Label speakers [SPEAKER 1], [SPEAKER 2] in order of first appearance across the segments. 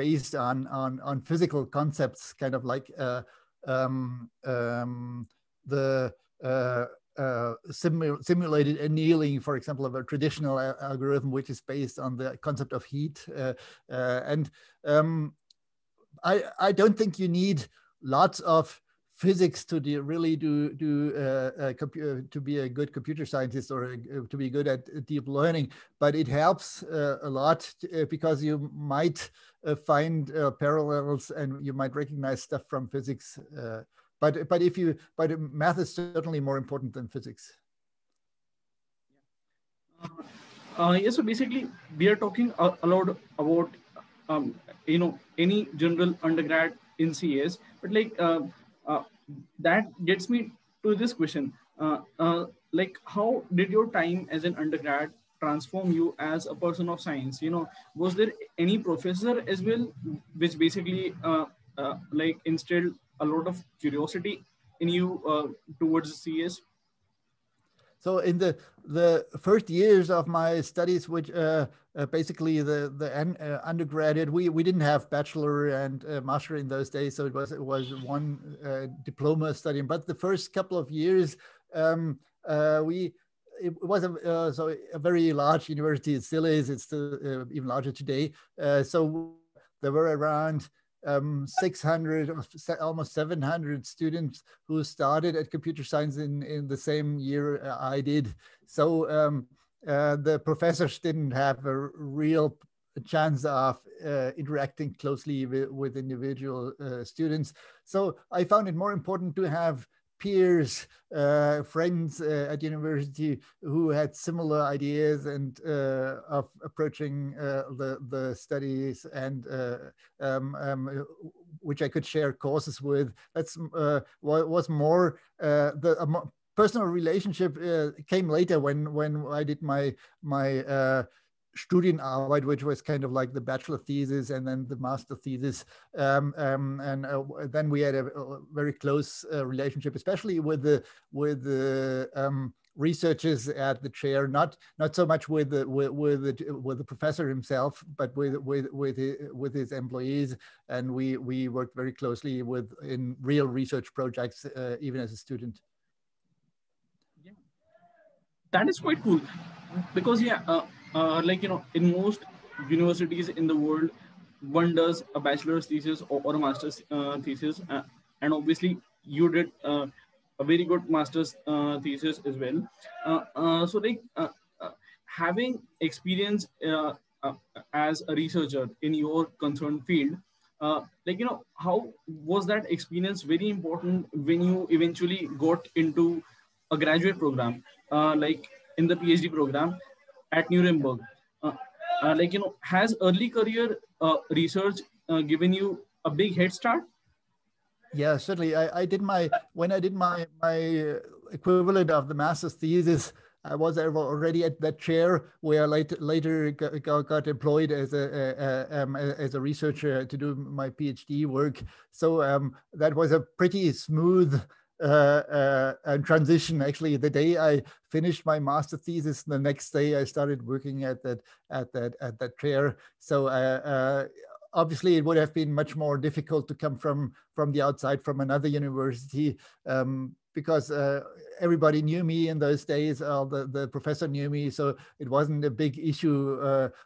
[SPEAKER 1] based on physical concepts, kind of like the simulated annealing, for example, of a traditional algorithm, which is based on the concept of heat. I don't think you need lots of physics to really to be a good computer scientist or to be good at deep learning, but it helps a lot because you might find parallels and you might recognize stuff from physics. But math is certainly more important than physics.
[SPEAKER 2] Yes, so basically we are talking a lot about any general undergrad in CS, but like that gets me to this question: like, how did your time as an undergrad transform you as a person of science? Was there any professor as well, which basically like instilled a lot of curiosity in you towards CS?
[SPEAKER 1] So in the first years of my studies, which basically the undergraduate, we didn't have bachelor and master in those days, so it was one diploma study. But the first couple of years, it was a very large university. It still is. It's still even larger today. So there were around 600, almost 700 students who started at computer science in the same year I did. So the professors didn't have a real chance of interacting closely with individual students. So I found it more important to have peers, friends at university who had similar ideas and of approaching the studies, and which I could share courses with. That's was more the personal relationship came later when I did my Studienarbeit, which was kind of like the bachelor thesis and then the master thesis. Then we had a very close relationship, especially with the researchers at the chair, not so much with the professor himself, but with his employees. And we worked very closely in real research projects, even as a student.
[SPEAKER 2] Yeah, that is quite cool, because like in most universities in the world, one does a bachelor's thesis or a master's thesis, and obviously you did a very good master's thesis as well. So like having experience as a researcher in your concerned field, like how was that experience very important when you eventually got into a graduate program, like in the PhD program at Nuremberg? Like has early career research given you a big head start?
[SPEAKER 1] Yeah, certainly. When I did my equivalent of the master's thesis, I was already at that chair where I later got employed as a researcher to do my PhD work. So that was a pretty smooth transition. Actually, the day I finished my master thesis, the next day I started working at that chair. So obviously, it would have been much more difficult to come from the outside, from another university, because everybody knew me in those days. The professor knew me, so it wasn't a big issue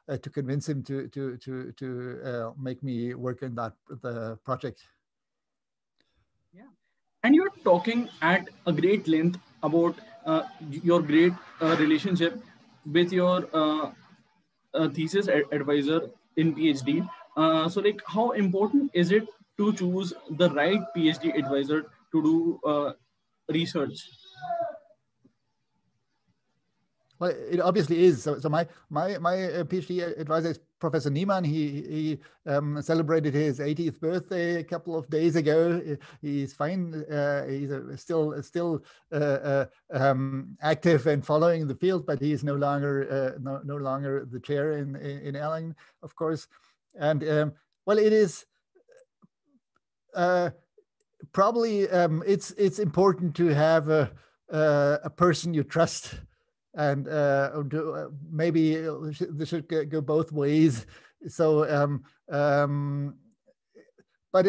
[SPEAKER 1] to convince him to make me work in the project.
[SPEAKER 2] Yeah, and you're talking at a great length about your great relationship with your thesis advisor in PhD. So like, how important is it to choose the right PhD advisor to do research?
[SPEAKER 1] Well, it obviously is. So my PhD advisor is Professor Niemann. He celebrated his 80th birthday a couple of days ago. He's fine. He's still active and following the field, but he is no longer the chair in Erlangen, of course. And well, it is probably it's important to have a person you trust. And maybe this should go both ways. So, but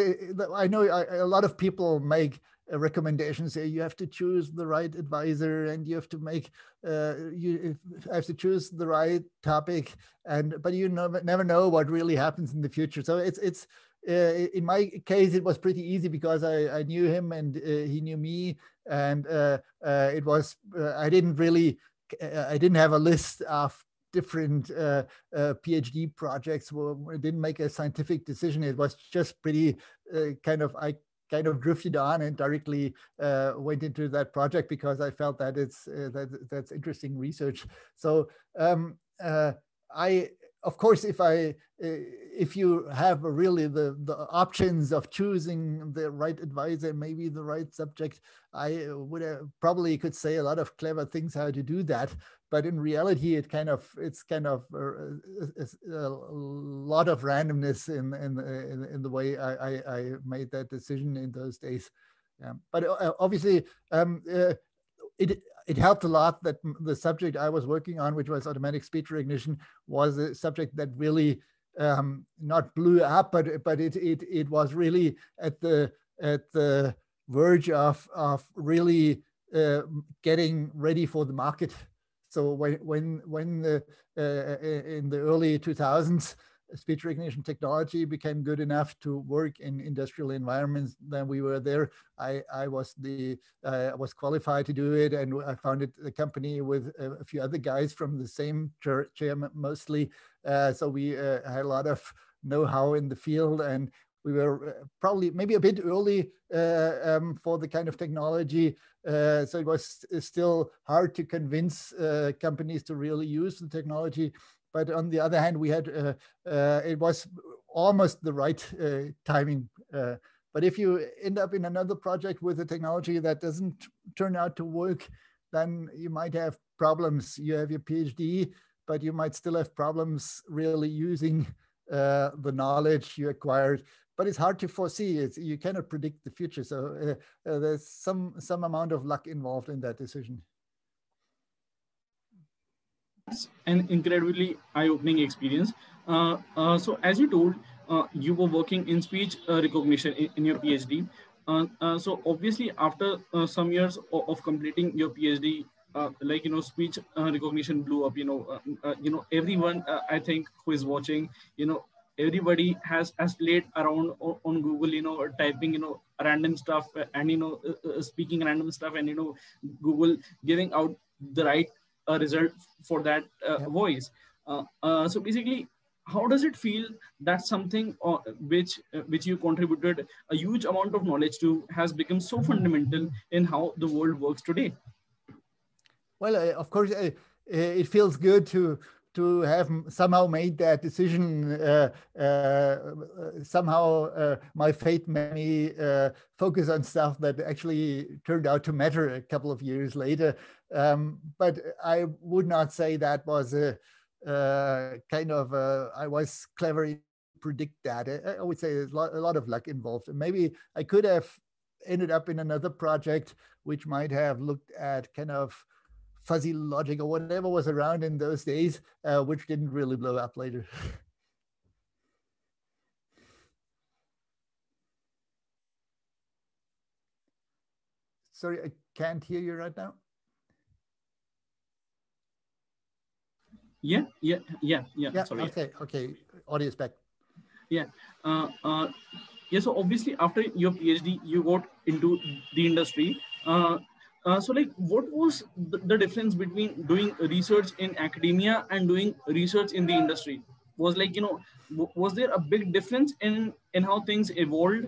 [SPEAKER 1] I know a lot of people make recommendations. Say you have to choose the right advisor, and you have to make you have to choose the right topic, but you never know what really happens in the future. So it's in my case it was pretty easy because I knew him and he knew me, and it was I didn't have a list of different PhD projects. I didn't make a scientific decision. It was just pretty I kind of drifted on and directly went into that project because I felt that that's interesting research. So of course, if you have really the options of choosing the right advisor, maybe the right subject, I would probably could say a lot of clever things how to do that. But in reality, it's kind of a lot of randomness in the way I made that decision in those days. But obviously, it helped a lot that the subject I was working on, which was automatic speech recognition, was a subject that really not blew up, but it was really at the verge of really getting ready for the market. So when in the early 2000s, speech recognition technology became good enough to work in industrial environments, then we were there. I was qualified to do it, and I founded a company with a few other guys from the same chairman mostly. So we had a lot of know-how in the field, and we were probably maybe a bit early for the kind of technology. So it was still hard to convince companies to really use the technology. But on the other hand, we had it was almost the right timing. But if you end up in another project with a technology that doesn't turn out to work, then you might have problems. You have your PhD, but you might still have problems really using the knowledge you acquired. But it's hard to foresee. You cannot predict the future. So there's some amount of luck involved in that decision.
[SPEAKER 2] An incredibly eye-opening experience. So as you told, you were working in speech recognition in your PhD. So obviously after some years of completing your PhD, speech recognition blew up. Everyone I think who is watching, everybody has played around on Google, typing, random stuff and, speaking random stuff and, Google giving out the right result for that voice. So basically, how does it feel that something which you contributed a huge amount of knowledge to has become so fundamental in how the world works today?
[SPEAKER 1] Well, of course, it feels good to have somehow made that decision. Somehow my fate made me focus on stuff that actually turned out to matter a couple of years later. But I would not say that was a I was clever to predict that. I would say there's a lot of luck involved. Maybe I could have ended up in another project which might have looked at kind of fuzzy logic or whatever was around in those days, which didn't really blow up later. Sorry, I can't hear you right now.
[SPEAKER 2] Yeah. Sorry.
[SPEAKER 1] Okay. Audio is back.
[SPEAKER 2] Yeah. So obviously after your PhD, you got into the industry. So what was the difference between doing research in academia and doing research in the industry? Was was there a big difference in how things evolved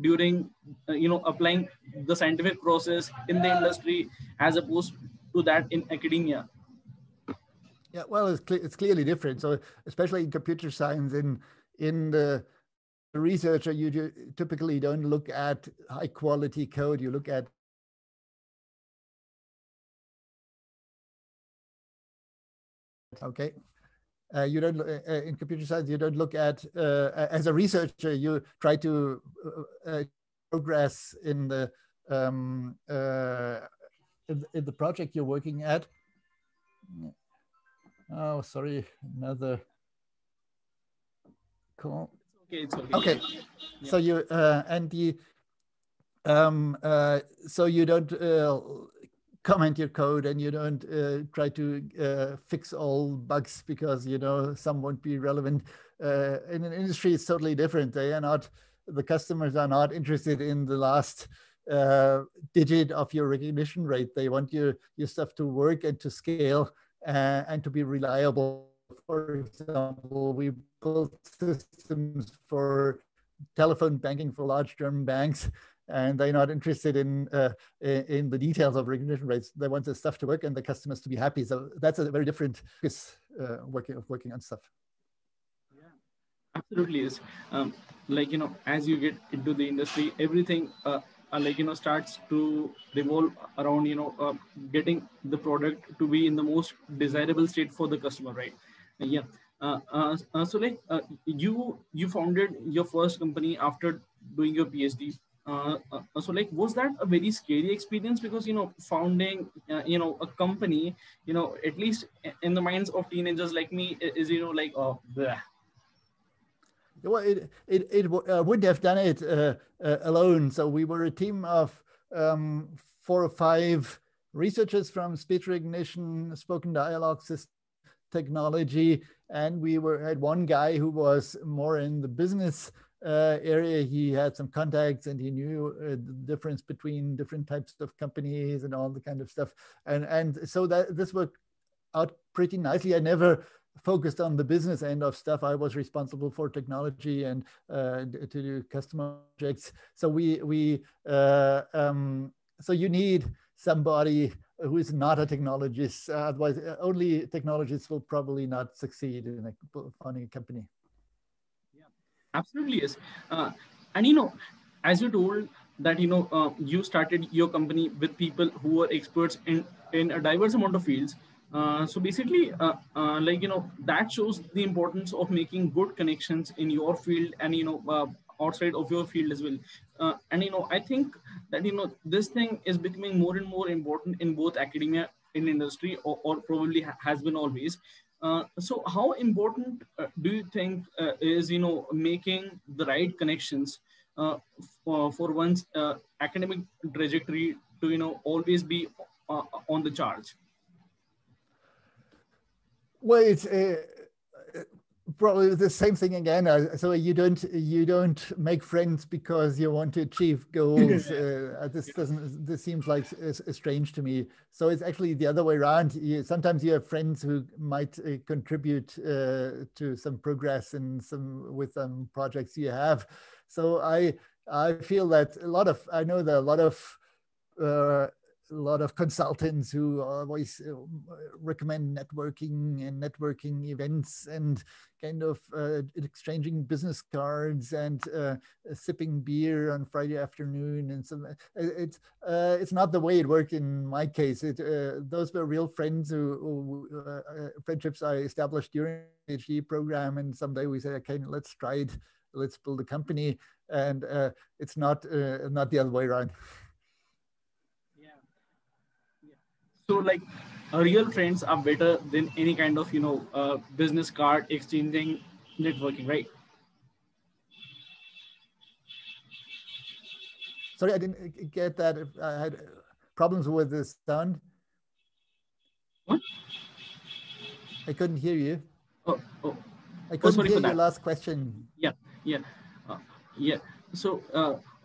[SPEAKER 2] during applying the scientific process in the industry as opposed to that in academia?
[SPEAKER 1] Yeah, well, it's clearly different. So especially in computer science, in the researcher, you typically don't look at high quality code. You look at you don't in computer science. You don't look at as a researcher. You try to progress in the project you're working at. Oh, sorry, another. Cool.
[SPEAKER 2] It's okay.
[SPEAKER 1] Okay.
[SPEAKER 2] Yeah.
[SPEAKER 1] So you and the so you don't comment your code, and you don't try to fix all bugs because some won't be relevant. In an industry, it's totally different. The customers are not interested in the last digit of your recognition rate. They want your stuff to work and to scale and to be reliable. For example, we built systems for telephone banking for large German banks, and they're not interested in the details of recognition rates. They want the stuff to work and the customers to be happy. So that's a very different working on stuff.
[SPEAKER 2] Yeah, absolutely is. Like, as you get into the industry, everything starts to revolve around getting the product to be in the most desirable state for the customer, right? Yeah. So like you founded your first company after doing your PhD. So like, was that a very scary experience? Because founding a company, at least in the minds of teenagers like me, is like, oh, bleh.
[SPEAKER 1] Well, it wouldn't have done it alone. So we were a team of 4 or 5 researchers from speech recognition, spoken dialogue system technology, and we had one guy who was more in the business area. He had some contacts, and he knew the difference between different types of companies and all the kind of stuff. And so that this worked out pretty nicely. I never focused on the business end of stuff. I was responsible for technology and to do customer projects. So so you need somebody who is not a technologist. Otherwise, only technologists will probably not succeed in founding a company.
[SPEAKER 2] Yeah, absolutely yes. And as you told that you started your company with people who are experts in a diverse amount of fields. So basically, that shows the importance of making good connections in your field and outside of your field as well. And I think that this thing is becoming more and more important in both academia and industry, or probably has been always. So how important do you think is making the right connections for one's academic trajectory to always be on the charge?
[SPEAKER 1] Well, it's probably the same thing again. So you don't make friends because you want to achieve goals. This seems like strange to me. So it's actually the other way around. Sometimes you have friends who might contribute to some progress in with some projects you have. So I feel that I know that a lot of consultants who always recommend networking events and kind of exchanging business cards and sipping beer on Friday afternoon. And so it's not the way it worked in my case. Those were real friends friendships I established during the PhD program. And someday we said, okay, let's try it. Let's build a company. And it's not the other way around.
[SPEAKER 2] So like real friends are better than any kind of business card exchanging networking, right?
[SPEAKER 1] Sorry, I didn't get that. I had problems with the sound.
[SPEAKER 2] What?
[SPEAKER 1] I couldn't hear you.
[SPEAKER 2] Oh,
[SPEAKER 1] I couldn't
[SPEAKER 2] sorry
[SPEAKER 1] hear
[SPEAKER 2] for
[SPEAKER 1] your
[SPEAKER 2] that.
[SPEAKER 1] last question.
[SPEAKER 2] Yeah, yeah, yeah. So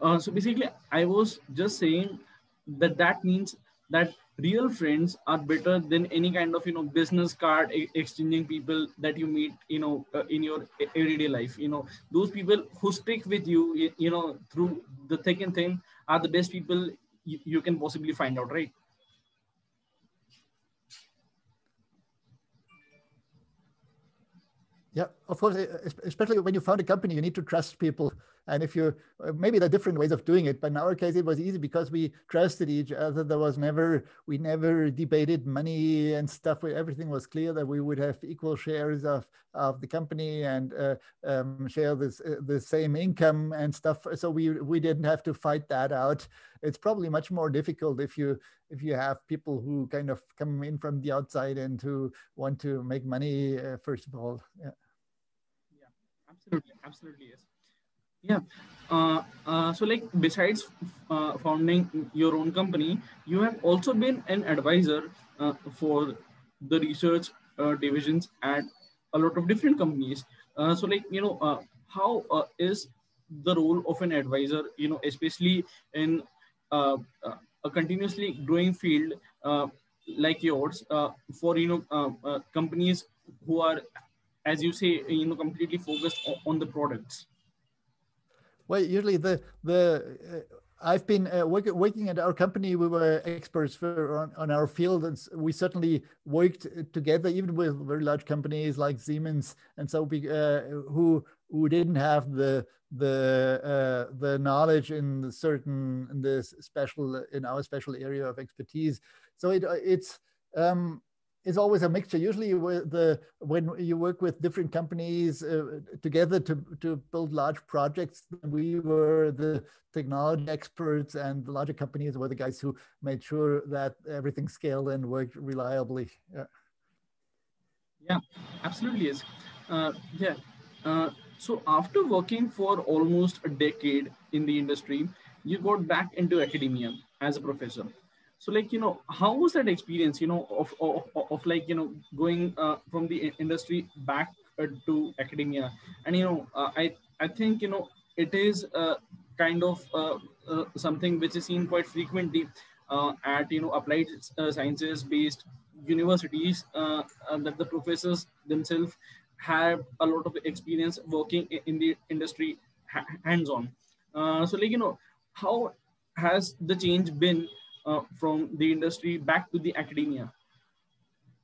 [SPEAKER 2] so basically I was just saying that means that real friends are better than any kind of business card exchanging people that you meet in your everyday life. Those people who stick with you through the thick and thin are the best people you can possibly find out, right?
[SPEAKER 1] Yeah, of course, especially when you found a company, you need to trust people. And if you, maybe there are different ways of doing it, but in our case, it was easy because we trusted each other. We never debated money and stuff. Everything was clear that we would have equal shares of the company and share the same income and stuff. So we didn't have to fight that out. It's probably much more difficult if you have people who kind of come in from the outside and who want to make money, first of all. Yeah.
[SPEAKER 2] Absolutely, absolutely, yes. Yeah. So like besides founding your own company, you have also been an advisor for the research divisions at a lot of different companies. So like how is the role of an advisor? Especially in uh, a continuously growing field like yours, for companies who are, as you say, completely focused on the products.
[SPEAKER 1] Well, usually I've been working at our company. We were experts on our field, and we certainly worked together, even with very large companies like Siemens, and so who didn't have the knowledge in in our special area of expertise. So it's always a mixture. Usually, when you work with different companies together to build large projects, we were the technology experts, and the larger companies were the guys who made sure that everything scaled and worked reliably. Yeah.
[SPEAKER 2] Yeah, absolutely is. Yeah. Uh, so after working for almost a decade in the industry, you got back into academia as a professor. So like, how was that experience, of like, going from the industry back to academia? And, I think, it is kind of something which is seen quite frequently at, applied sciences based universities, that the professors themselves have a lot of experience working in the industry hands on. So like, how has the change been from the industry back to the academia?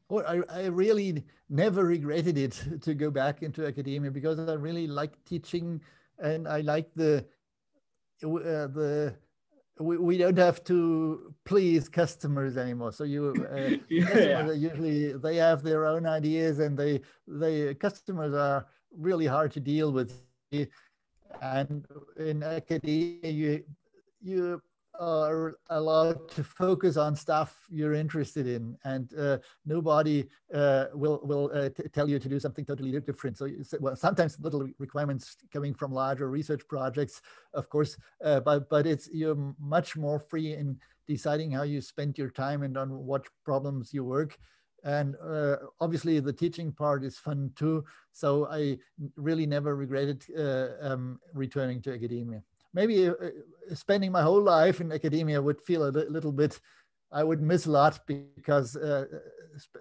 [SPEAKER 1] Well, I really never regretted it to go back into academia because I really like teaching, and I like the we don't have to please customers anymore. So
[SPEAKER 2] Yeah,
[SPEAKER 1] customers
[SPEAKER 2] yeah.
[SPEAKER 1] are usually, they have their own ideas, and they customers are really hard to deal with. And in academia, you are allowed to focus on stuff you're interested in, and nobody will tell you to do something totally different. So, well, sometimes little requirements coming from larger research projects, of course, but you're much more free in deciding how you spend your time and on what problems you work. And obviously the teaching part is fun too. So I really never regretted returning to academia. Maybe spending my whole life in academia would feel a little bit, I would miss a lot, because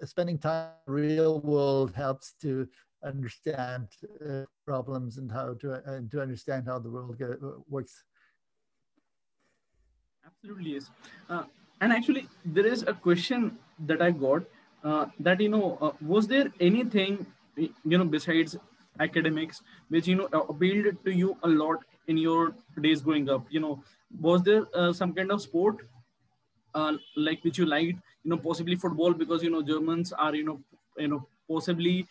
[SPEAKER 1] spending time in the real world helps to understand problems and how to understand how the world works.
[SPEAKER 2] Absolutely yes. And actually, there is a question that I got, that was there anything besides academics which appealed to you a lot in your days growing up? Was there some kind of sport like which you liked? Possibly football, because Germans are possibly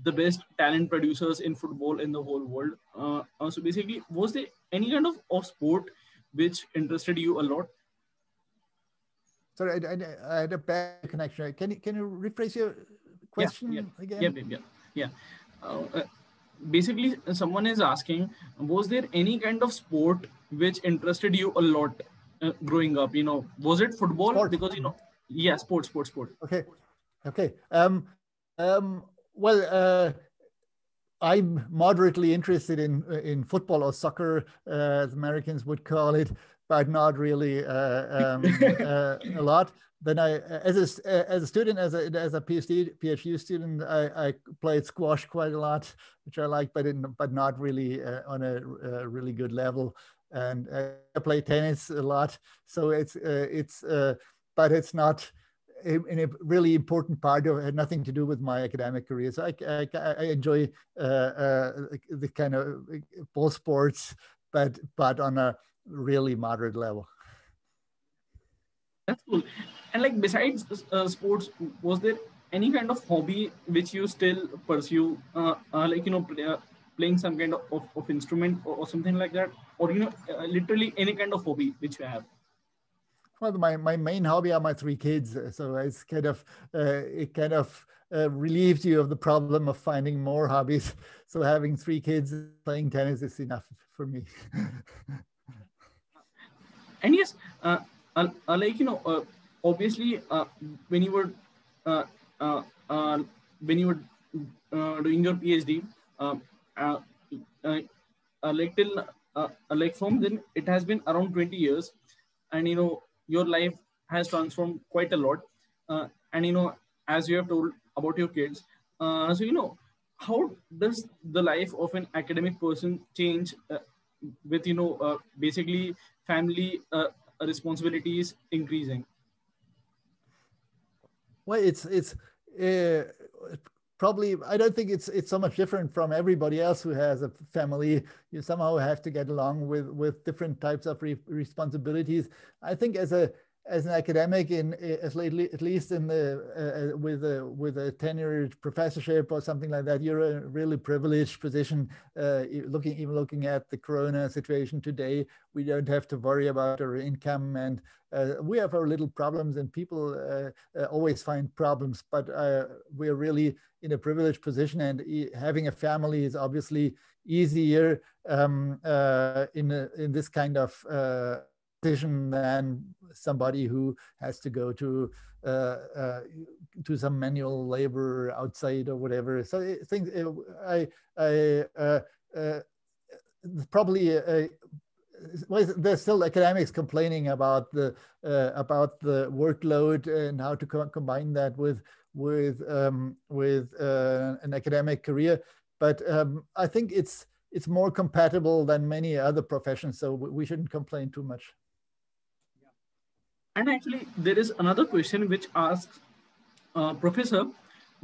[SPEAKER 2] the best talent producers in football in the whole world. So basically, was there any kind of sport which interested you a lot?
[SPEAKER 1] Sorry, I had a bad connection. Can you rephrase your
[SPEAKER 2] Yeah, yeah,
[SPEAKER 1] question
[SPEAKER 2] yeah,
[SPEAKER 1] again?
[SPEAKER 2] yeah, yeah. Uh, uh, Basically, someone is asking, was there any kind of sport which interested you a lot growing up? Was it football?
[SPEAKER 1] Sport.
[SPEAKER 2] Because yeah, sport.
[SPEAKER 1] Okay. Okay. Um, well, I'm moderately interested in football, or soccer, as Americans would call it, but not really a lot. Then as a student, as a PhD student, I played squash quite a lot, which I like, but not really on a really good level. And I play tennis a lot, so but it's not in a really important part of it, had nothing to do with my academic career. So I enjoy the kind of ball sports, but on a really moderate level.
[SPEAKER 2] That's cool. And like besides sports, was there any kind of hobby which you still pursue? Like playing some kind of instrument, or something like that, or literally any kind of hobby which you have.
[SPEAKER 1] Well, my main hobby are my three kids. So it's it kind of relieves you of the problem of finding more hobbies. So having three kids playing tennis is enough for me.
[SPEAKER 2] And yes, like obviously, when you were uh, uh, uh, when you were doing your PhD, uh, uh, uh, like till like from then it has been around 20 years, and your life has transformed quite a lot, and as you have told about your kids, so how does the life of an academic person change with basically family responsibilities increasing?
[SPEAKER 1] Well, it's uh, probably, I don't think it's so much different from everybody else who has a family. You somehow have to get along with different types of responsibilities. I think as an academic at least in the with a tenured professorship or something like that, you're in a really privileged position. Even looking at the corona situation today, we don't have to worry about our income, and we have our little problems, and people always find problems, but we're really in a privileged position, and having a family is obviously easier in this kind of position than somebody who has to go uh, uh, to some manual labor outside or whatever. So I think I probably well, there's still academics complaining about the workload and how to combine that with an academic career. But I think it's more compatible than many other professions, so we shouldn't complain too much.
[SPEAKER 2] And actually, there is another question which asks, Professor,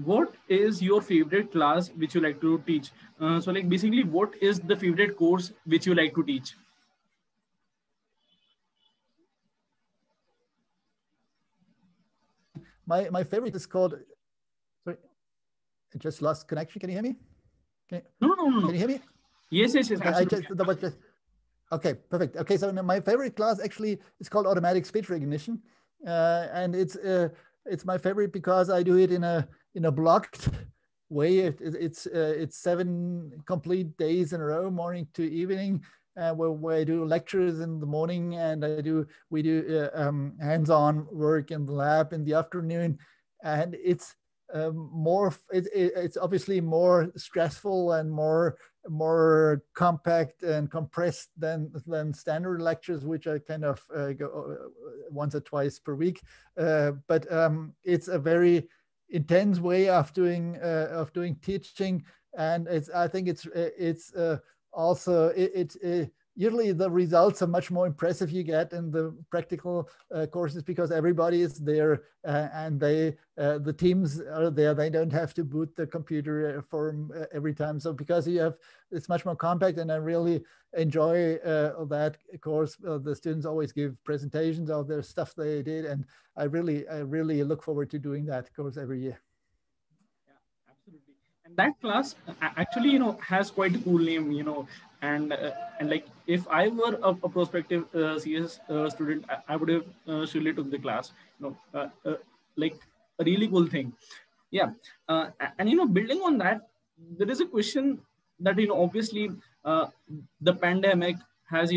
[SPEAKER 2] what is your favorite class which you like to teach? So, like, basically, what is the favorite course which you like to teach?
[SPEAKER 1] My favorite is called. Sorry, I just lost connection. Can you hear me?
[SPEAKER 2] No, no, no,
[SPEAKER 1] Can
[SPEAKER 2] no.
[SPEAKER 1] you hear me?
[SPEAKER 2] Yes, yes, yes,
[SPEAKER 1] Okay, I
[SPEAKER 2] absolutely.
[SPEAKER 1] just okay, perfect. Okay, so my favorite class actually is called automatic speech recognition, and it's my favorite because I do it in a blocked way. It's 7 complete days in a row, morning to evening, where I do lectures in the morning, and we do hands-on work in the lab in the afternoon, and it's obviously more stressful and more compact and compressed than standard lectures, which I kind of go once or twice per week. But it's a very intense way of doing teaching, and I think it's also usually the results are much more impressive you get in the practical courses because everybody is there, and the teams are there. They don't have to boot the computer for every time. So because it's much more compact, and I really enjoy that course. The students always give presentations of their stuff they did, and I really look forward to doing that course every year.
[SPEAKER 2] Absolutely. And that class actually, has quite a cool name, and like if I were a prospective CS student, I would have surely took the class, like a really cool thing. Yeah. And building on that, there is a question that obviously uh, the pandemic has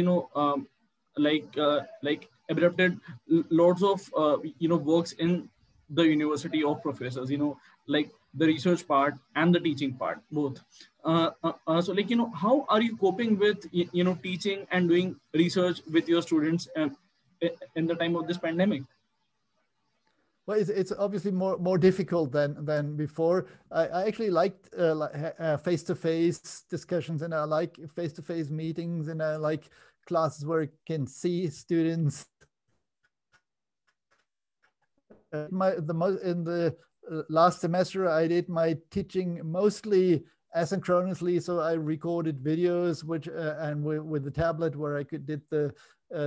[SPEAKER 2] like abrupted lots of works in the university of professors, like the research part and the teaching part both. So like how are you coping with teaching and doing research with your students in the time of this pandemic?
[SPEAKER 1] Well, it's obviously more difficult than before. I actually liked face-to-face discussions, and I like face-to-face meetings, and I like classes where I can see students. In the last semester, I did my teaching mostly asynchronously, so I recorded videos, which and with the tablet where I did the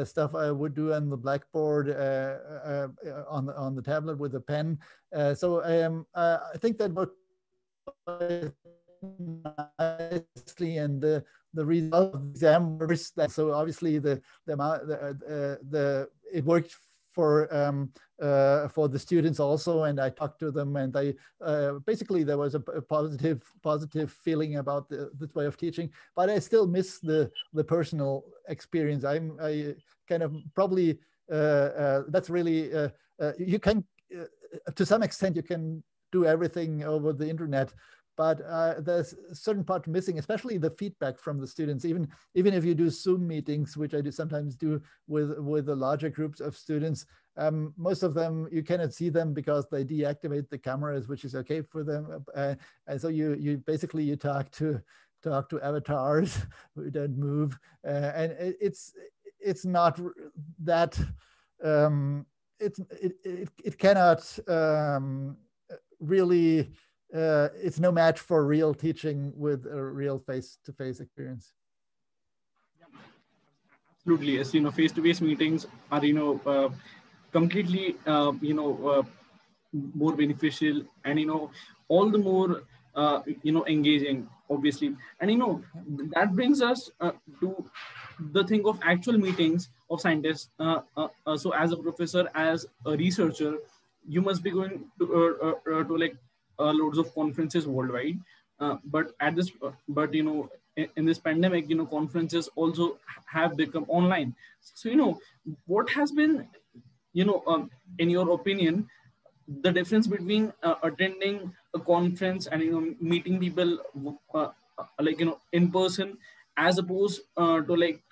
[SPEAKER 1] stuff I would do on the blackboard on the tablet with a pen. So I think that worked nicely, and the result of the exam was that. So obviously the amount the it worked for the students also, and I talked to them, and I basically there was a positive feeling about this way of teaching, but I still miss the personal experience. I kind of probably that's really you can to some extent you can do everything over the internet, but there's a certain part missing, especially the feedback from the students. Even if you do Zoom meetings, which I do sometimes do with the larger groups of students, most of them you cannot see them because they deactivate the cameras, which is okay for them. And so you basically you talk to avatars who don't move, and it's not that it cannot really. It's no match for real teaching with a real face-to-face experience.
[SPEAKER 2] Absolutely, yes. Face-to-face meetings are completely more beneficial, and all the more engaging, obviously. And that brings us to the thing of actual meetings of scientists. So as a professor, as a researcher, you must be going to like loads of conferences worldwide, but in this pandemic, conferences also have become online. So what has been in your opinion, the difference between attending a conference and meeting people like in person, as opposed to like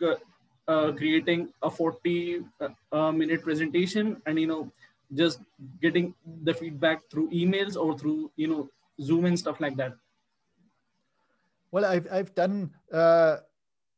[SPEAKER 2] creating a 40-minute presentation and just getting the feedback through emails or through Zoom and stuff like that?
[SPEAKER 1] Well, I've done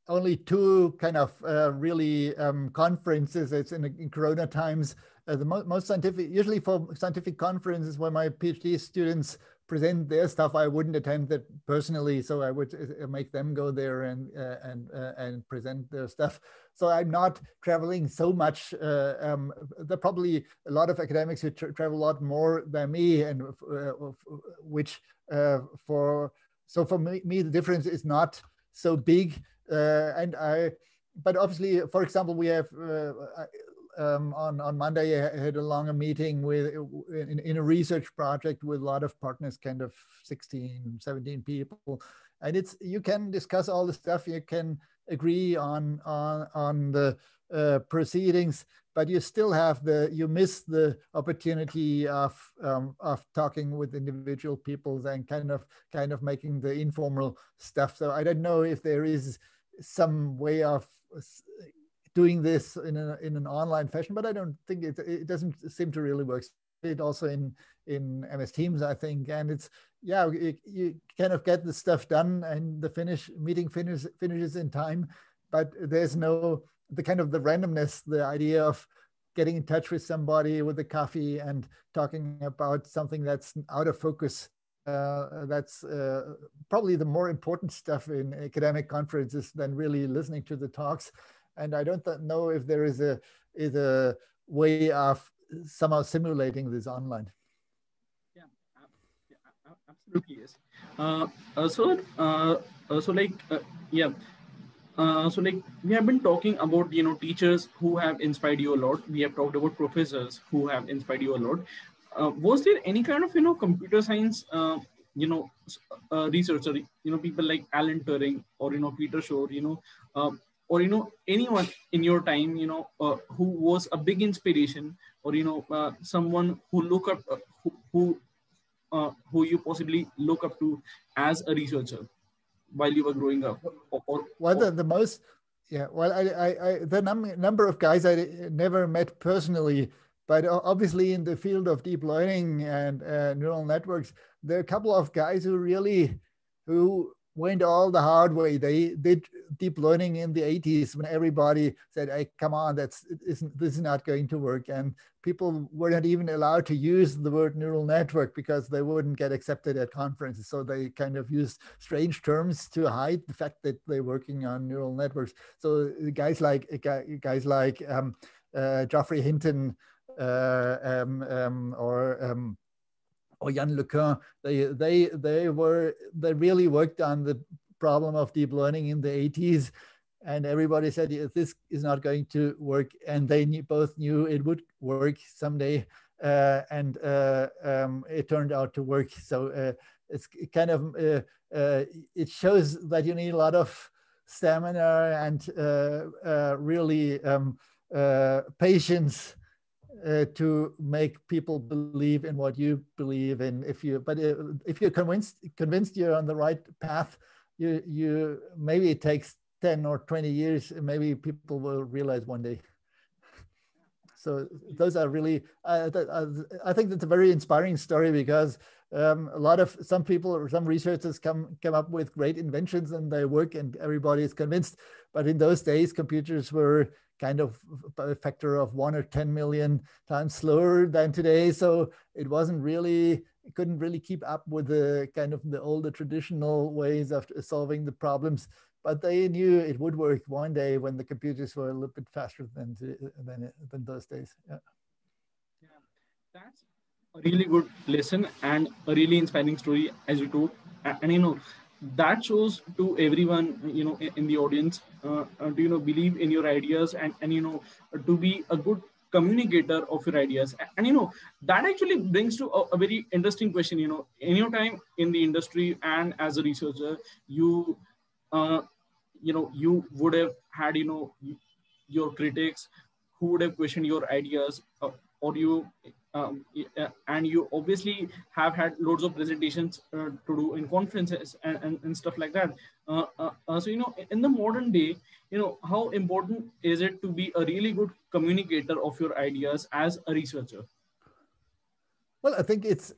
[SPEAKER 1] only two kind of really conferences. It's in Corona times. The most scientific, usually for scientific conferences where my PhD students present their stuff, I wouldn't attend that personally, so I would make them go there and present their stuff. So I'm not traveling so much. There are probably a lot of academics who travel a lot more than me, and which for me the difference is not so big. But obviously, for example, we have on Monday I had a longer meeting in a research project with a lot of partners, kind of 16, 17 people, and you can discuss all the stuff, you can agree on the proceedings, but you still have you miss the opportunity of talking with individual people and kind of making the informal stuff. So I don't know if there is some way of doing this in an online fashion, but I don't think it doesn't seem to really work. It also in MS Teams, I think, and you kind of get the stuff done and the meeting finishes in time, but there's no the randomness, the idea of getting in touch with somebody with a coffee and talking about something that's out of focus. That's probably the more important stuff in academic conferences than really listening to the talks. And I don't know if there is a way of somehow simulating this online.
[SPEAKER 2] Yeah, absolutely, yes. So we have been talking about teachers who have inspired you a lot. We have talked about professors who have inspired you a lot. Was there any kind of computer science researcher, people like Alan Turing or Peter Shor, or anyone in your time who was a big inspiration, or someone who look up who you possibly look up to as a researcher while you were growing up?
[SPEAKER 1] The most, yeah, well, the number of guys I never met personally, but obviously in the field of deep learning and neural networks, there are a couple of guys who went all the hard way. They did deep learning in the 80s when everybody said, "Hey, come on, this is not going to work." And people were not even allowed to use the word neural network because they wouldn't get accepted at conferences. So they kind of used strange terms to hide the fact that they're working on neural networks. So guys like Geoffrey Hinton or Yann LeCun, they really worked on the problem of deep learning in the 80s. and everybody said, "Yeah, this is not going to work," and they both knew it would work someday, and it turned out to work. So it's kind of it shows that you need a lot of stamina and really patience to make people believe in what you believe in. If you're convinced you're on the right path, you maybe it takes 10 or 20 years, maybe people will realize one day. So those are really, I think that's a very inspiring story, because some people or some researchers come up with great inventions and they work and everybody is convinced. But in those days, computers were kind of a factor of 1 or 10 million times slower than today. So it couldn't really keep up with the kind of the older traditional ways of solving the problems. But they knew it would work one day when the computers were a little bit faster than those days. Yeah.
[SPEAKER 2] Yeah, that's a really good lesson and a really inspiring story, as you told. And that shows to everyone, in the audience, to believe in your ideas, and to be a good communicator of your ideas. And that actually brings to a very interesting question. In your time in the industry and as a researcher, you uh, you would have had your critics who would have questioned your ideas, or you and you obviously have had loads of presentations to do in conferences and stuff like that. So in the modern day, how important is it to be a really good communicator of your ideas as a researcher?
[SPEAKER 1] Well, I think it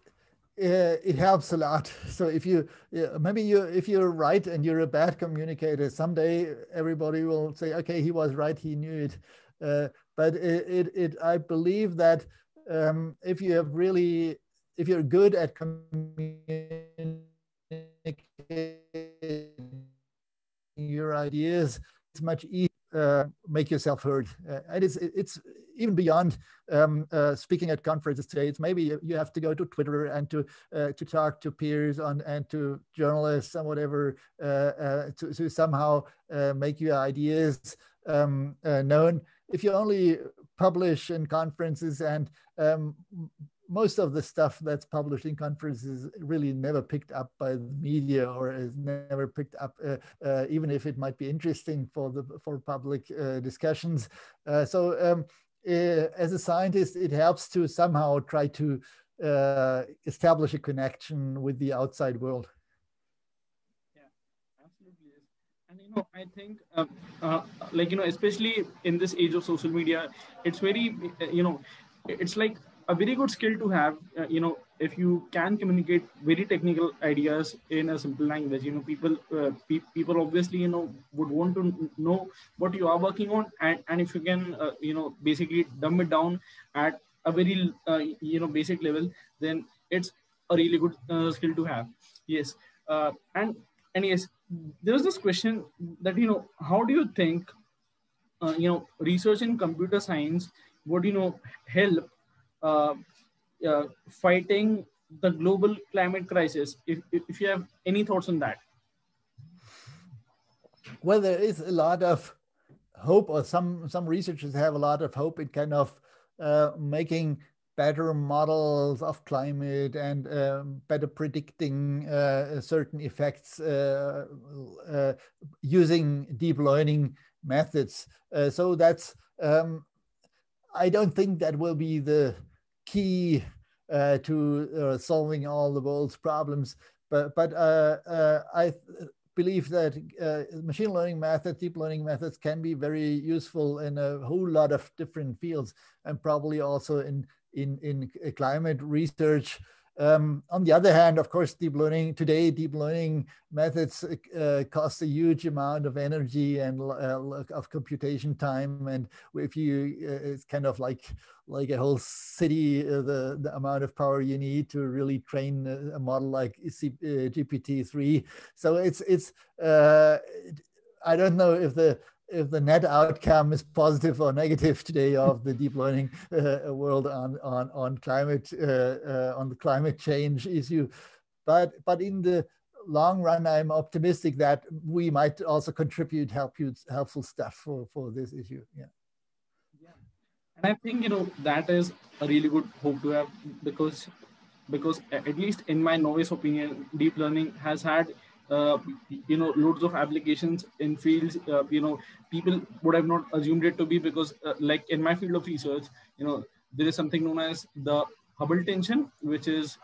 [SPEAKER 1] helps a lot. So if if you're right and you're a bad communicator, someday everybody will say, okay, he was right, he knew it. But I believe that if you're good at communicating your ideas, it's much easier make yourself heard. And it's even beyond speaking at conferences today. It's maybe you have to go to Twitter and to talk to peers and to journalists and whatever to somehow make your ideas known. If you only publish in conferences, and most of the stuff that's published in conferences really never picked up by the media, or is never picked up, even if it might be interesting for public discussions. So as a scientist, it helps to somehow try to establish a connection with the outside world.
[SPEAKER 2] Yeah, absolutely. And I think especially in this age of social media, it's very it's like a very good skill to have. If you can communicate very technical ideas in a simple language, people obviously would want to know what you are working on, and if you can basically dumb it down at a very basic level, then it's a really good skill to have. Yes. And yes, there was this question that how do you think research in computer science would help uh, fighting the global climate crisis? If you have any thoughts on that.
[SPEAKER 1] Well, there is a lot of hope, or some researchers have a lot of hope in kind of making better models of climate and better predicting certain effects using deep learning methods. So that's, I don't think that will be the key to solving all the world's problems, but I believe that machine learning methods, deep learning methods can be very useful in a whole lot of different fields, and probably also in climate research. On the other hand, of course, deep learning methods cost a huge amount of energy and of computation time. And if you, it's kind of like a whole city, the amount of power you need to really train a model like GPT-3. So it's I don't know if the net outcome is positive or negative today of the deep learning world on climate on the climate change issue, but in the long run, I'm optimistic that we might also contribute helpful stuff for this issue. Yeah.
[SPEAKER 2] And I think, that is a really good hope to have, because at least in my novice opinion, deep learning has had loads of applications in fields people would have not assumed it to be, because like in my field of research, there is something known as the Hubble tension, which is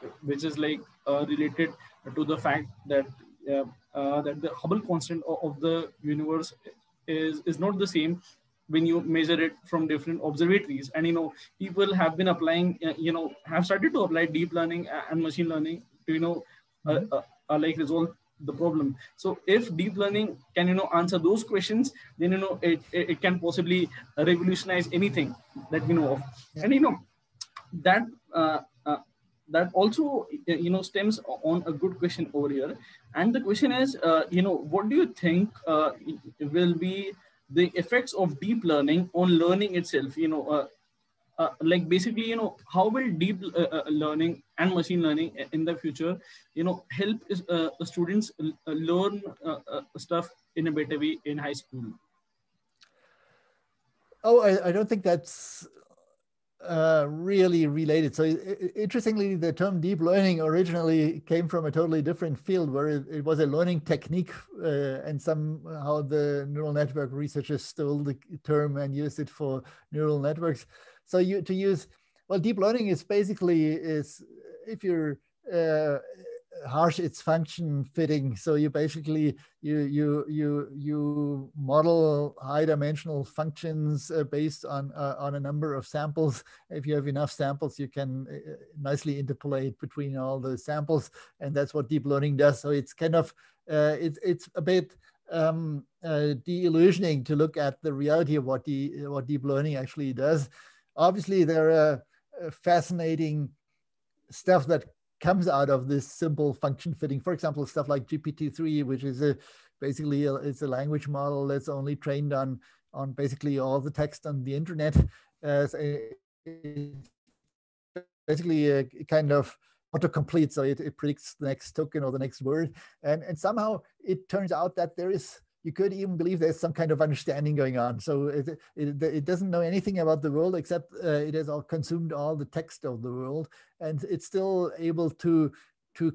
[SPEAKER 2] like related to the fact that that the Hubble constant of the universe is not the same when you measure it from different observatories. And people have been applying have started to apply deep learning and machine learning to like resolve the problem. So if deep learning can answer those questions, then it can possibly revolutionize anything that we know of.
[SPEAKER 1] Yeah.
[SPEAKER 2] And that that also stems on a good question over here. And the question is, what do you think will be the effects of deep learning on learning itself? Like basically, how will deep learning and machine learning in the future help students learn stuff in a better way in high school?
[SPEAKER 1] Oh, I don't think that's really related. So interestingly, the term deep learning originally came from a totally different field, where it was a learning technique, and somehow the neural network researchers stole the term and used it for neural networks. So deep learning is basically if you're harsh, it's function fitting. So you basically you model high dimensional functions based on a number of samples. If you have enough samples, you can nicely interpolate between all the samples, and that's what deep learning does. So it's kind of it's a bit de-illusioning to look at the reality of what deep learning actually does. Obviously, there are fascinating stuff that comes out of this simple function fitting. For example, stuff like GPT-3, which is basically it's a language model that's only trained on basically all the text on the internet. So basically a kind of autocomplete, so it predicts the next token or the next word, and somehow it turns out that you could even believe there's some kind of understanding going on. So it doesn't know anything about the world, except it has consumed all the text of the world, and it's still able to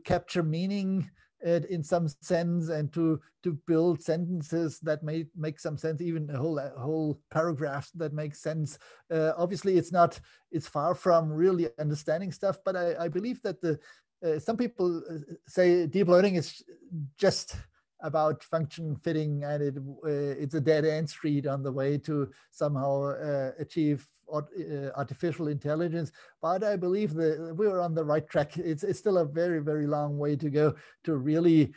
[SPEAKER 1] capture meaning in some sense, and to build sentences that make some sense, even whole paragraphs that make sense. Obviously, it's far from really understanding stuff, but I believe that some people say deep learning is just about function fitting, and it's a dead end street on the way to somehow achieve artificial intelligence. But I believe that we're on the right track. It's still a very, very long way to go to really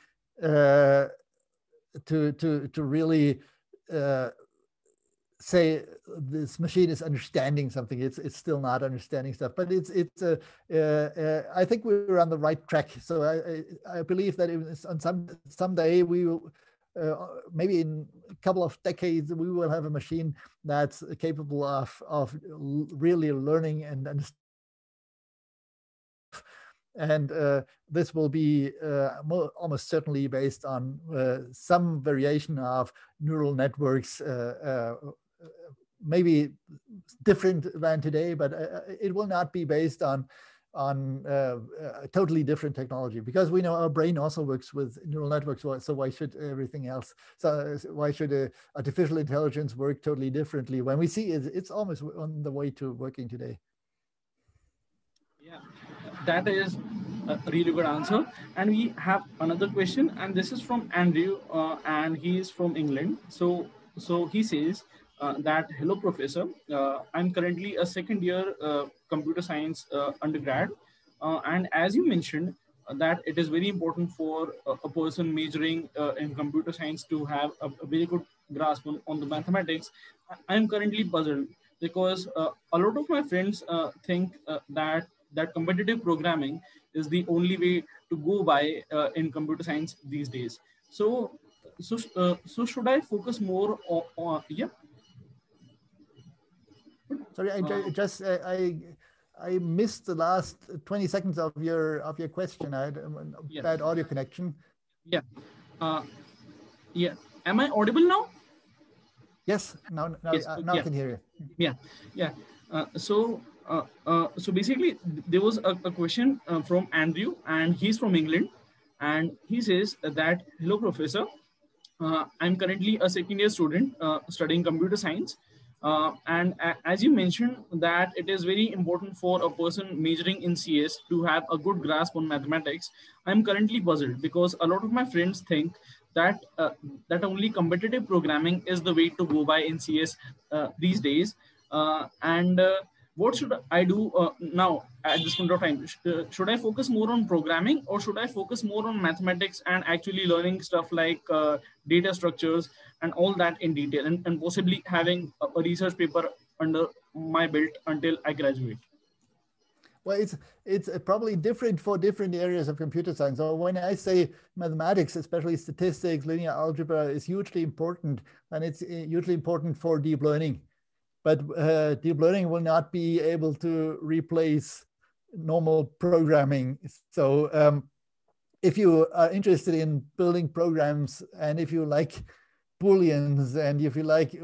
[SPEAKER 1] to really say this machine is understanding something. It's still not understanding stuff, but I think we're on the right track. So I believe that on someday we will, maybe in a couple of decades, we will have a machine that's capable of really learning and understanding. And this will be almost certainly based on some variation of neural networks, maybe different than today, but it will not be based on a totally different technology, because we know our brain also works with neural networks. So why should everything else? So why should artificial intelligence work totally differently when we see it's almost on the way to working today?
[SPEAKER 2] Yeah, that is a really good answer. And we have another question, and this is from Andrew, and he is from England. So he says that, hello, professor. I'm currently a second year computer science undergrad. And as you mentioned, that it is very important for a person majoring in computer science to have a very good grasp on the mathematics. I'm currently puzzled because a lot of my friends think that competitive programming is the only way to go by in computer science these days. So should I focus more on yeah?
[SPEAKER 1] Sorry, I missed the last 20 seconds of your question. I had a bad audio connection.
[SPEAKER 2] Yeah. Uh, yeah. Am I audible now?
[SPEAKER 1] Yes, now
[SPEAKER 2] Yes.
[SPEAKER 1] now I
[SPEAKER 2] Yeah.
[SPEAKER 1] can hear you.
[SPEAKER 2] Yeah. Yeah. So basically, there was a question from Andrew, and he's from England, and he says that, hello, professor. I'm currently a second year student studying computer science. And as you mentioned, that it is very important for a person majoring in CS to have a good grasp on mathematics. I'm currently puzzled because a lot of my friends think that that only competitive programming is the way to go by in CS these days. And what should I do now at this point of time? Should I focus more on programming, or should I focus more on mathematics and actually learning stuff like data structures and all that in detail, and possibly having a research paper under my belt until I graduate?
[SPEAKER 1] Well, it's probably different for different areas of computer science. So when I say mathematics, especially statistics, linear algebra is hugely important, and it's hugely important for deep learning. But deep learning will not be able to replace normal programming. So if you are interested in building programs, and if you like booleans, and if you like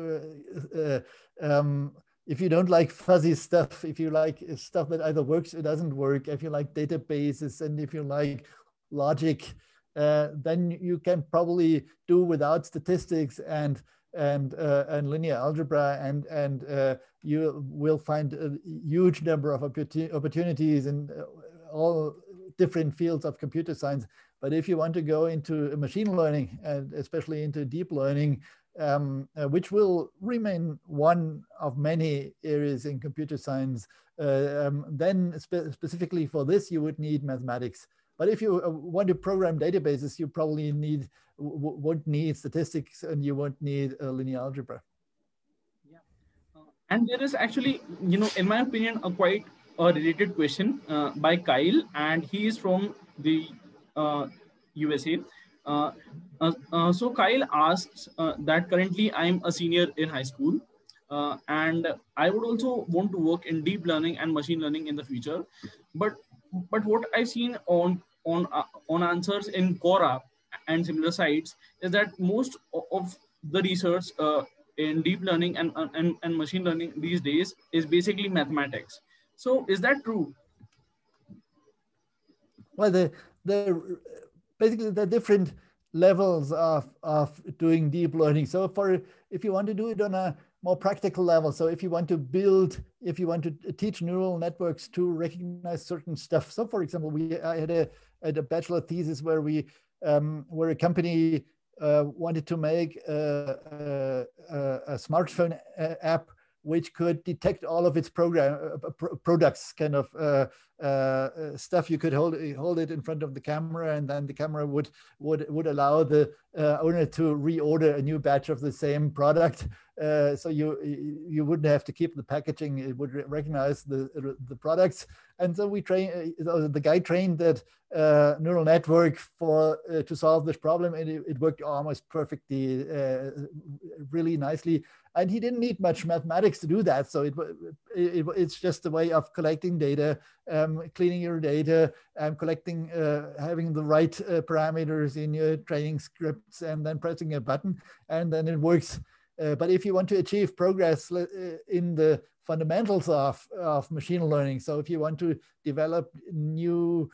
[SPEAKER 1] if you don't like fuzzy stuff, if you like stuff that either works or doesn't work, if you like databases, and if you like logic, then you can probably do without statistics and linear algebra, and you will find a huge number of opportunities in all different fields of computer science. But if you want to go into machine learning, and especially into deep learning, which will remain one of many areas in computer science, then specifically for this, you would need mathematics. But if you want to program databases, you probably won't need statistics, and you won't need linear algebra.
[SPEAKER 2] Yeah. And there is actually, in my opinion, a quite a related question by Kyle, and he is from the USA. Uh, so Kyle asks that currently I'm a senior in high school, and I would also want to work in deep learning and machine learning in the future. But what I've seen on answers in Quora and similar sites is that most of the research in deep learning and machine learning these days is basically mathematics. So is that true?
[SPEAKER 1] Well, the basically the different levels of doing deep learning. So if you want to do it on a more practical level, so if you want to teach neural networks to recognize certain stuff. So for example, I had a bachelor thesis where a company wanted to make a smartphone app which could detect all of its products, kind of stuff. You could hold it in front of the camera, and then the camera would allow the owner to reorder a new batch of the same product. So you wouldn't have to keep the packaging; it would recognize the products. And so the guy trained that neural network to solve this problem, and it worked almost perfectly, really nicely. And he didn't need much mathematics to do that. So it's just a way of collecting data, cleaning your data, having the right parameters in your training scripts, and then pressing a button, and then it works. But if you want to achieve progress in the fundamentals of machine learning, so if you want to develop new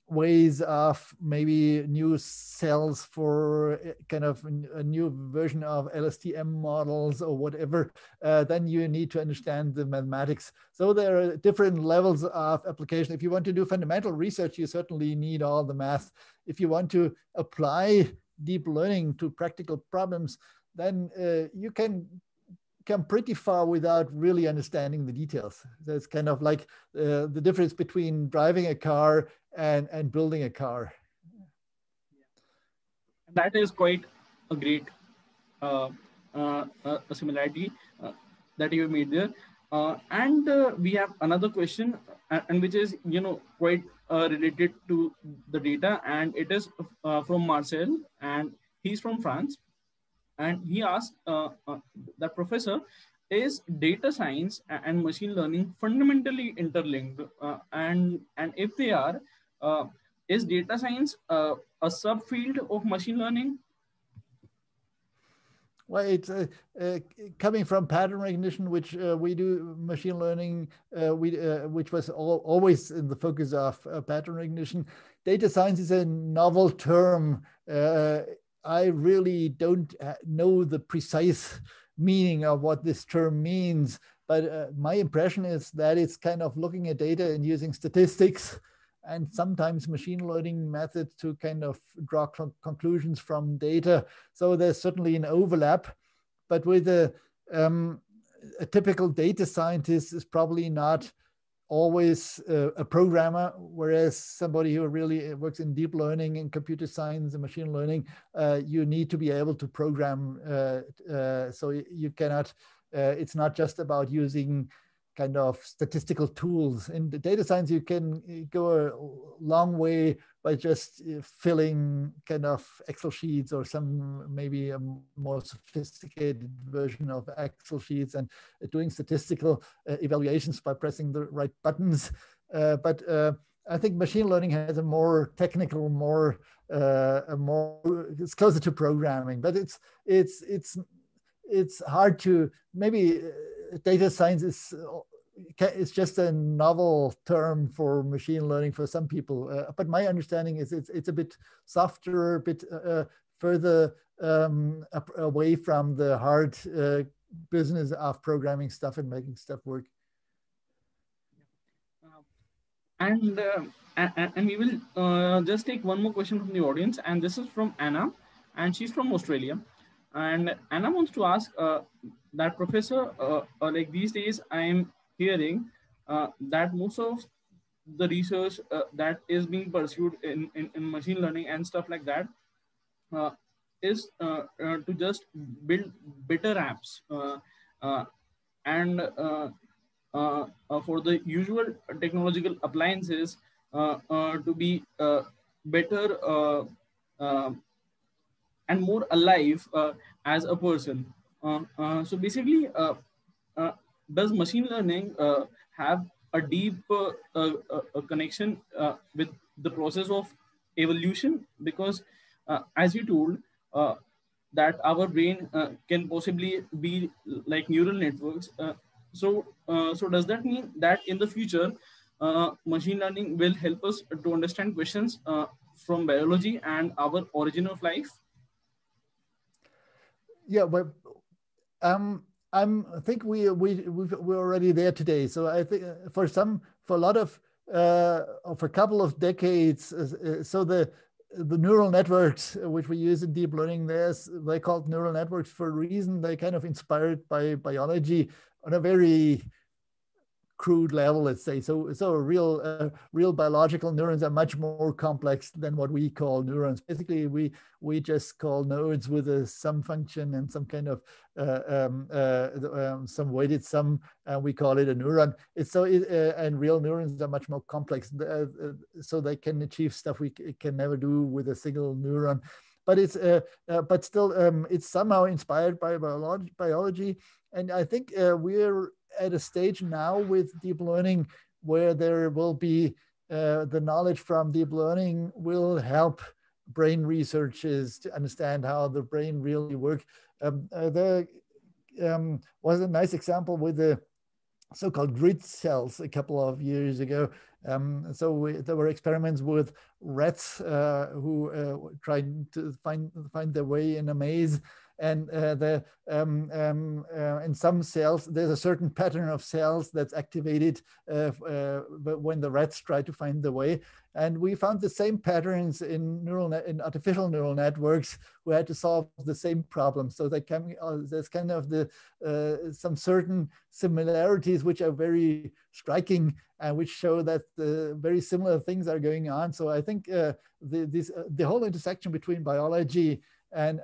[SPEAKER 1] ways of maybe new cells for kind of a new version of LSTM models or whatever, then you need to understand the mathematics. So there are different levels of application. If you want to do fundamental research, you certainly need all the math. If you want to apply deep learning to practical problems, then you can come pretty far without really understanding the details. So it's kind of like the difference between driving a car and building a car.
[SPEAKER 2] That is quite a great a similarity that you made there. And we have another question, and which is quite related to the data, and it is from Marcel, and he's from France. And he asked that, professor, is data science and machine learning fundamentally interlinked? And if they are, Is data science a subfield of machine learning?
[SPEAKER 1] Well, it's coming from pattern recognition, which we do machine learning, which was always in the focus of pattern recognition. Data science is a novel term. I really don't know the precise meaning of what this term means, but my impression is that it's kind of looking at data and using statistics and sometimes machine learning methods to kind of draw conclusions from data. So there's certainly an overlap, but with a typical data scientist is probably not always a programmer, whereas somebody who really works in deep learning and computer science and machine learning, you need to be able to program. So you cannot, it's not just about using kind of statistical tools. In the data science, you can go a long way by just filling kind of Excel sheets or some maybe a more sophisticated version of Excel sheets and doing statistical evaluations by pressing the right buttons. But I think machine learning has a more technical, it's closer to programming, but it's hard to, maybe data science is it's just a novel term for machine learning for some people. But my understanding is it's a bit softer, a bit further away from the hard business of programming stuff and making stuff work.
[SPEAKER 2] And we will just take one more question from the audience, and this is from Anna, and she's from Australia. And Anna wants to ask that, Professor, like these days I'm hearing that most of the research that is being pursued in machine learning and stuff like that is to just build better apps and for the usual technological appliances to be better and more alive as a person. So basically, does machine learning have a deep connection with the process of evolution? Because as you told, that our brain can possibly be like neural networks. So does that mean that in the future, machine learning will help us to understand questions from biology and our origin of life?
[SPEAKER 1] Yeah, but I think we're already there today. So I think for a lot of for a couple of decades, so the neural networks which we use in deep learning, they're called neural networks for a reason. They're kind of inspired by biology on a very crude level, let's say. So real biological neurons are much more complex than what we call neurons. Basically, we just call nodes with some function and some kind of some weighted sum, and we call it a neuron. And real neurons are much more complex, so they can achieve stuff we can never do with a single neuron. But but still, it's somehow inspired by biology, and I think we're at a stage now with deep learning where there will be the knowledge from deep learning will help brain researchers to understand how the brain really works. There was a nice example with the so-called grid cells a couple of years ago. There were experiments with rats who tried to find their way in a maze. And in some cells, there's a certain pattern of cells that's activated when the rats try to find the way. And we found the same patterns in artificial neural networks who had to solve the same problem. So there's kind of some certain similarities which are very striking and which show that very similar things are going on. So I think the whole intersection between biology and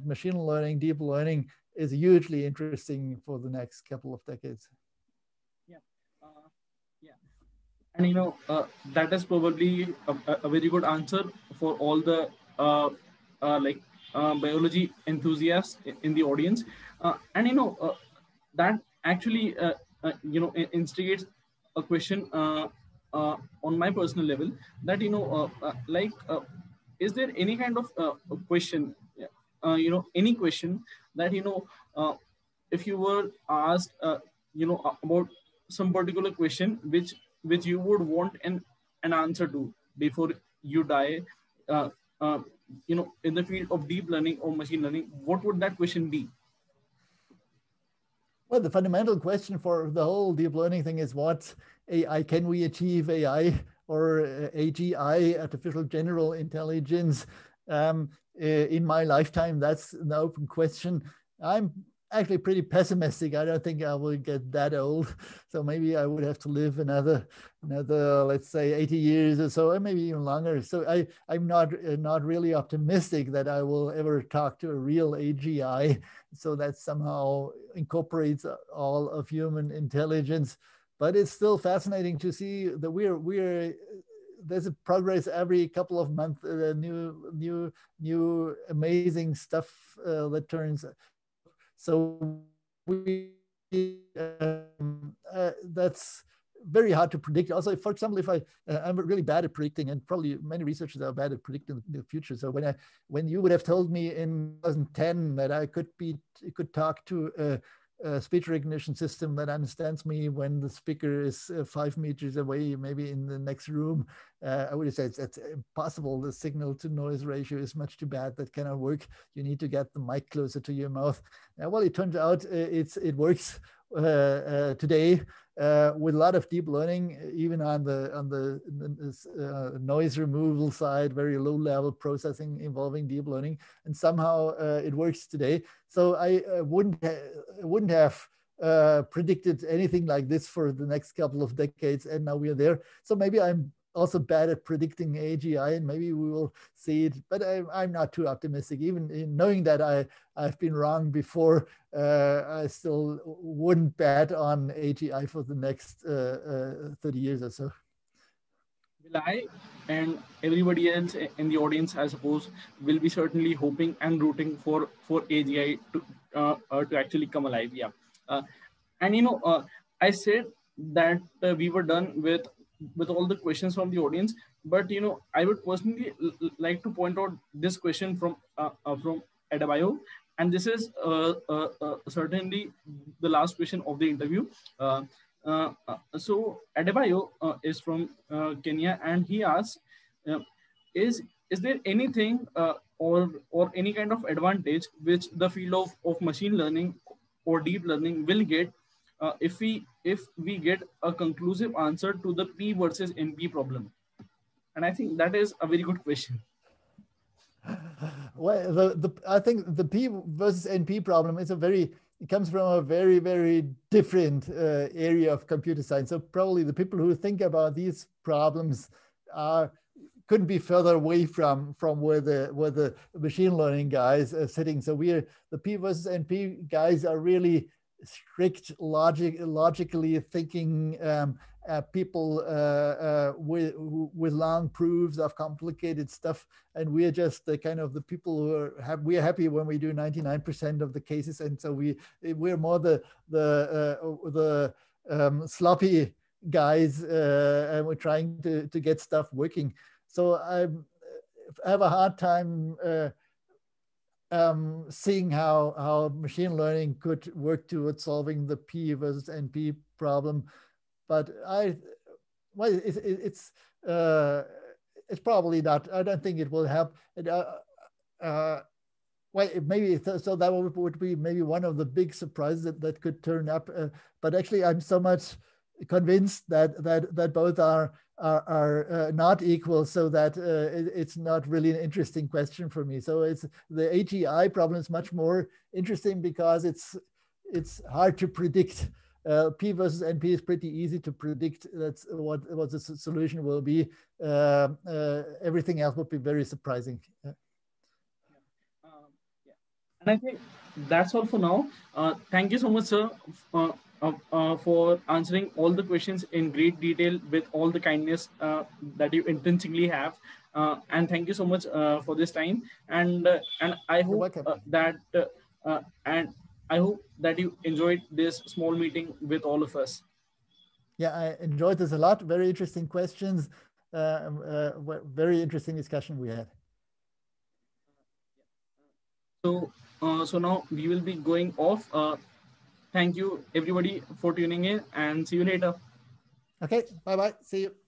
[SPEAKER 1] machine learning, deep learning is hugely interesting for the next couple of decades.
[SPEAKER 2] Yeah, and that is probably a very good answer for all the biology enthusiasts in the audience, and that actually instigates a question on my personal level that is there any kind of question, any question that if you were asked about some particular question which you would want an answer to before you die, uh, uh, in the field of deep learning or machine learning, what would that question be?
[SPEAKER 1] Well, the fundamental question for the whole deep learning thing is what AI can we achieve AI or AGI, artificial general intelligence, in my lifetime? That's an open question. I'm actually pretty pessimistic. I don't think I will get that old. So maybe I would have to live another let's say 80 years or so, or maybe even longer. So I'm not really optimistic that I will ever talk to a real AGI. So that somehow incorporates all of human intelligence. But it's still fascinating to see that we're there's a progress every couple of months, new amazing stuff that turns. So we that's very hard to predict. Also, for example, if I'm really bad at predicting, and probably many researchers are bad at predicting the future. So when you would have told me in 2010 that I could talk to a speech recognition system that understands me when the speaker is 5 meters away, maybe in the next room, I would have said that's impossible. The signal to noise ratio is much too bad. That cannot work. You need to get the mic closer to your mouth. Well, it turns out it works today with a lot of deep learning, even on the noise removal side, very low level processing involving deep learning, and somehow it works today. So I wouldn't have predicted anything like this for the next couple of decades, and now we are there. So maybe I'm also bad at predicting AGI, and maybe we will see it, but I'm not too optimistic. Even in knowing that I've been wrong before, I still wouldn't bet on AGI for the next 30 years or so.
[SPEAKER 2] Will I and everybody else in the audience, I suppose, will be certainly hoping and rooting for AGI to actually come alive. Yeah, and I said that we were done with all the questions from the audience, but I would personally like to point out this question from Adebayo, and this is certainly the last question of the interview. So Adebayo is from Kenya, and he asks, uh, is there anything or any kind of advantage which the field of machine learning or deep learning will get if we get a conclusive answer to the P versus NP problem? And I think that is a very good question.
[SPEAKER 1] Well, I think the P versus NP problem is it comes from a very, very different area of computer science. So probably the people who think about these problems couldn't be further away from where the machine learning guys are sitting. So the P versus NP guys are really strict logically thinking people with long proofs of complicated stuff, and we're just the kind of the people who we're happy when we do 99% of the cases, and so we're more the sloppy guys, and we're trying to get stuff working. So I have a hard time seeing how machine learning could work towards solving the P versus NP problem, but it's probably not. I don't think it will help. Well, maybe so that would be maybe one of the big surprises that could turn up. But actually, I'm so much convinced that both are not equal, so that it's not really an interesting question for me. So it's the AGI problem is much more interesting because it's hard to predict. P versus NP is pretty easy to predict. That's what the solution will be. Everything else would be very surprising.
[SPEAKER 2] And I think that's all for now. Thank you so much, sir, for answering all the questions in great detail with all the kindness that you intrinsically have. And thank you so much for this time. And I hope that you enjoyed this small meeting with all of us.
[SPEAKER 1] Yeah, I enjoyed this a lot. Very interesting questions. Very interesting discussion we had.
[SPEAKER 2] So, so now we will be going off. Thank you everybody for tuning in, and see you later.
[SPEAKER 1] Okay, bye-bye. See you.